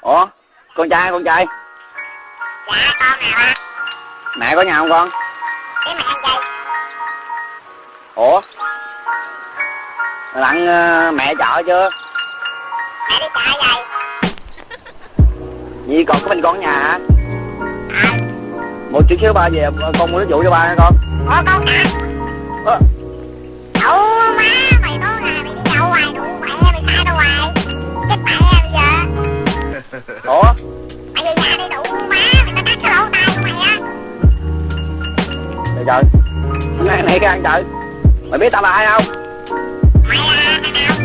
Ủa, con trai? Dạ con nè ba. Mẹ có nhà không con? Cái mẹ anh chị. Ủa, lặn mẹ chợ chưa? Mẹ đi chợ vậy. Vậy còn có mình con ở nhà hả? Ờ. Một chút xíu ba về con mua nước vụ cho ba nha con. Ủa con cả. Ủa, Đậu má mày tối ngày mày đi nhậu hoài đủ mẹ mày sai đâu hoài. Chết mẹ bây giờ. ủa, Mày về nhà đi đủ má mày tao cắt cái lỗ tai của mày á. trời trời, hôm nay cái ăn trời. Mày biết tao là ai không? Mày là thằng nào?